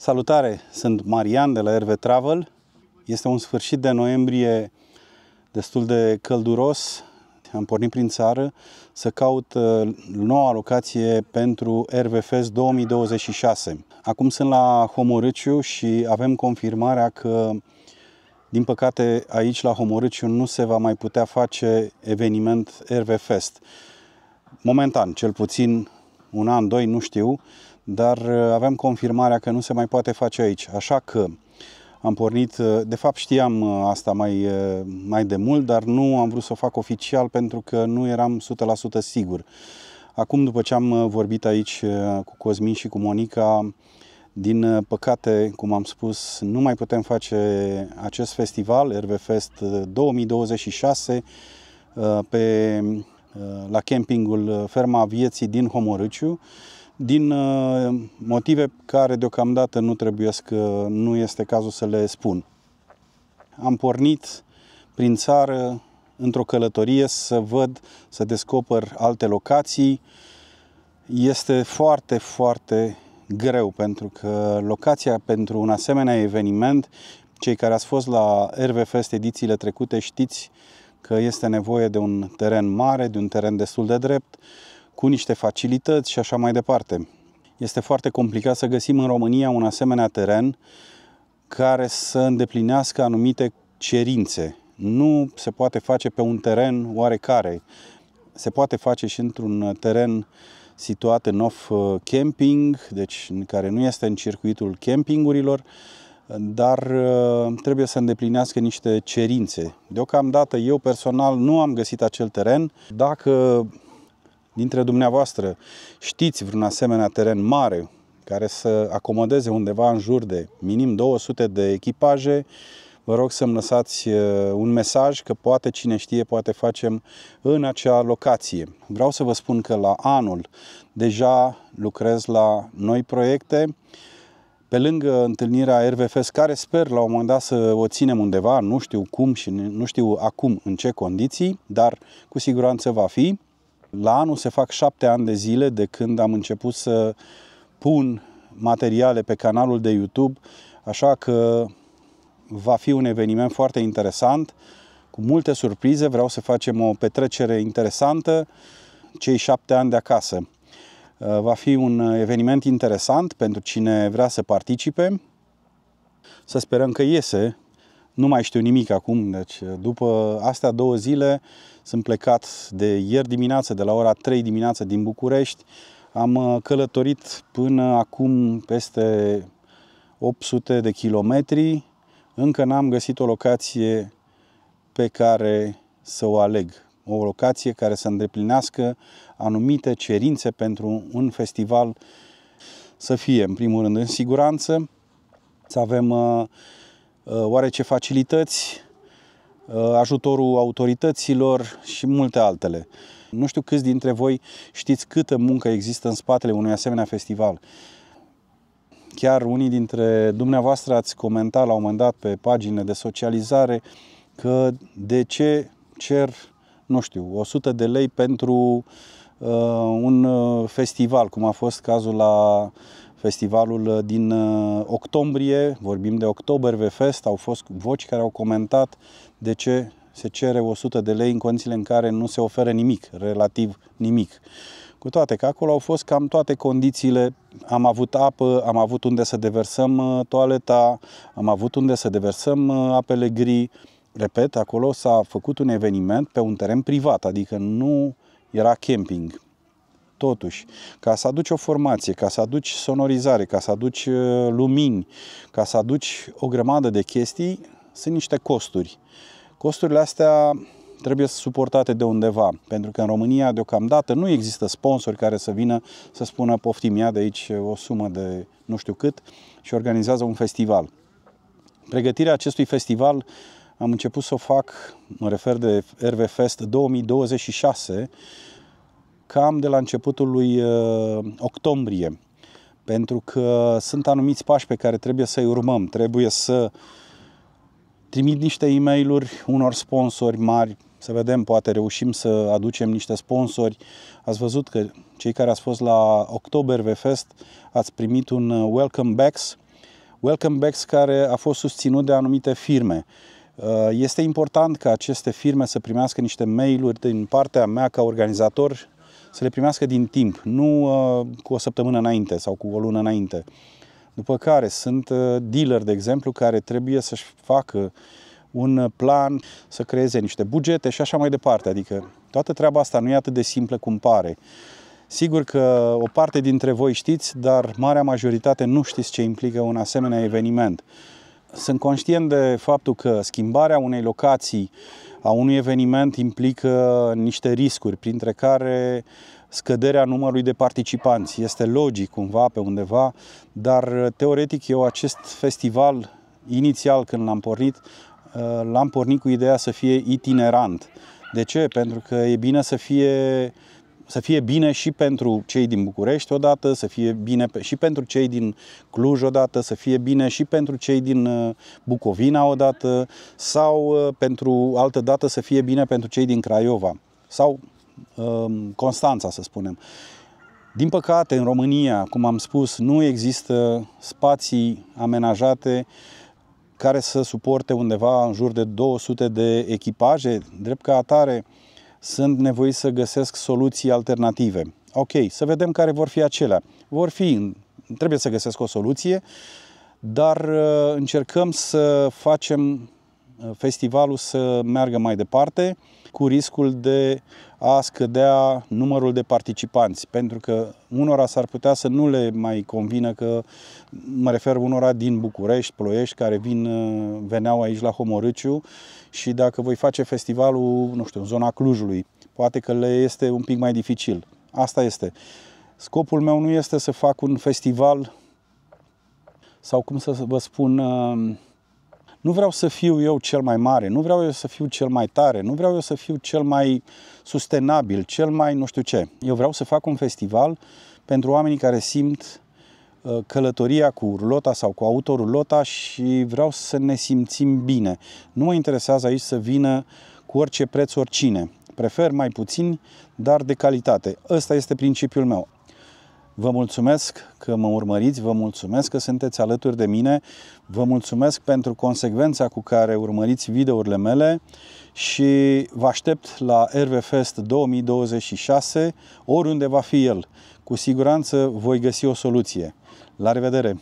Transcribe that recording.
Salutare, sunt Marian de la RV Travel. Este un sfârșit de noiembrie destul de călduros. Am pornit prin țară să caut noua locație pentru RV Fest 2026. Acum sunt la Homorâciu și avem confirmarea că, din păcate, aici la Homorâciu nu se va mai putea face eveniment RV Fest. Momentan, cel puțin un an, doi, nu știu, dar avem confirmarea că nu se mai poate face aici. Așa că am pornit, de fapt știam asta mai de mult, dar nu am vrut să o fac oficial pentru că nu eram 100% sigur. Acum, după ce am vorbit aici cu Cosmin și cu Monica, din păcate, cum am spus, nu mai putem face acest festival, RV Fest 2026, la campingul Ferma Vieții din Homorâciu, din motive care deocamdată nu este cazul să le spun. Am pornit prin țară într-o călătorie să văd, să descoper alte locații. Este foarte, foarte greu pentru că locația pentru un asemenea eveniment, cei care ați fost la RV Fest edițiile trecute știți că este nevoie de un teren mare, de un teren destul de drept, cu niște facilități și așa mai departe. Este foarte complicat să găsim în România un asemenea teren care să îndeplinească anumite cerințe. Nu se poate face pe un teren oarecare. Se poate face și într-un teren situat în off-camping, deci care nu este în circuitul campingurilor, dar trebuie să îndeplinească niște cerințe. Deocamdată eu personal nu am găsit acel teren. Dacă dintre dumneavoastră știți vreun asemenea teren mare care să acomodeze undeva în jur de minim 200 de echipaje, vă rog să-mi lăsați un mesaj că poate, cine știe, poate facem în acea locație. Vreau să vă spun că la anul deja lucrez la noi proiecte. Pe lângă întâlnirea RV Fest, care sper la un moment dat să o ținem undeva, nu știu cum și nu știu acum în ce condiții, dar cu siguranță va fi. La anul se fac 7 ani de zile de când am început să pun materiale pe canalul de YouTube, așa că va fi un eveniment foarte interesant, cu multe surprize. Vreau să facem o petrecere interesantă, cei 7 ani de acasă. Va fi un eveniment interesant pentru cine vrea să participe. Să sperăm că iese. Nu mai știu nimic acum, deci după astea 2 zile sunt plecat de ieri dimineață, de la ora 3 dimineață din București. Am călătorit până acum peste 800 de kilometri. Încă n-am găsit o locație pe care să o aleg. O locație care să îndeplinească anumite cerințe pentru un festival să fie, în primul rând, în siguranță, să avem oarece facilități, ajutorul autorităților și multe altele. Nu știu câți dintre voi știți câtă muncă există în spatele unui asemenea festival. Chiar unii dintre dumneavoastră ați comentat la un moment dat pe pagine de socializare că de ce cer, nu știu, 100 de lei pentru un festival, cum a fost cazul la festivalul din octombrie, vorbim de Oktoberfest Fest, au fost voci care au comentat de ce se cere 100 de lei în condițiile în care nu se oferă nimic, relativ nimic. Cu toate că acolo au fost cam toate condițiile, am avut apă, am avut unde să deversăm toaleta, am avut unde să deversăm apele gri. Repet, acolo s-a făcut un eveniment pe un teren privat, adică nu era camping. Totuși, ca să aduci o formație, ca să aduci sonorizare, ca să aduci lumini, ca să aduci o grămadă de chestii, sunt niște costuri. Costurile astea trebuie suportate de undeva, pentru că în România deocamdată nu există sponsori care să vină să spună poftim, ia de aici o sumă de nu știu cât și organizează un festival. Pregătirea acestui festival am început să o fac, mă refer de RV Fest 2026, cam de la începutul lui octombrie, pentru că sunt anumiți pași pe care trebuie să-i urmăm. Trebuie să trimit niște e-mail-uri unor sponsori mari, să vedem, poate reușim să aducem niște sponsori. Ați văzut că cei care ați fost la Oktoberfest ați primit un welcome bags welcome backs care a fost susținut de anumite firme. Este important ca aceste firme să primească niște mail-uri din partea mea ca organizator, să le primească din timp, nu cu o săptămână înainte sau cu o lună înainte. După care sunt dealeri, de exemplu, care trebuie să-și facă un plan, să creeze niște bugete și așa mai departe. Adică toată treaba asta nu e atât de simplă cum pare. Sigur că o parte dintre voi știți, dar marea majoritate nu știți ce implică un asemenea eveniment. Sunt conștient de faptul că schimbarea unei locații a unui eveniment implică niște riscuri, printre care scăderea numărului de participanți. Este logic cumva pe undeva, dar teoretic eu acest festival, inițial când l-am pornit cu ideea să fie itinerant. De ce? Pentru că e bine să fie bine și pentru cei din București odată, să fie bine și pentru cei din Cluj odată, să fie bine și pentru cei din Bucovina odată sau pentru altă dată să fie bine pentru cei din Craiova sau Constanța, să spunem. Din păcate, în România, cum am spus, nu există spații amenajate care să suporte undeva în jur de 200 de echipaje. Drept ca atare, sunt nevoit să găsesc soluții alternative. Ok, să vedem care vor fi acelea. Trebuie să găsesc o soluție, dar încercăm să facem festivalul să meargă mai departe, cu riscul de a scădea numărul de participanți, pentru că unora s-ar putea să nu le mai convină, că mă refer unora din București, Ploiești, care veneau aici la Homorâciu și dacă voi face festivalul, nu știu, în zona Clujului, poate că le este un pic mai dificil. Asta este. Scopul meu nu este să fac un festival sau, cum să vă spun, nu vreau să fiu eu cel mai mare, nu vreau eu să fiu cel mai tare, nu vreau eu să fiu cel mai sustenabil, cel mai nu știu ce. Eu vreau să fac un festival pentru oamenii care simt călătoria cu rulota sau cu autorulota și vreau să ne simțim bine. Nu mă interesează aici să vină cu orice preț oricine. Prefer mai puțini, dar de calitate. Ăsta este principiul meu. Vă mulțumesc că mă urmăriți, vă mulțumesc că sunteți alături de mine, vă mulțumesc pentru consecvența cu care urmăriți videourile mele și vă aștept la RVFest 2026, oriunde va fi el. Cu siguranță voi găsi o soluție. La revedere!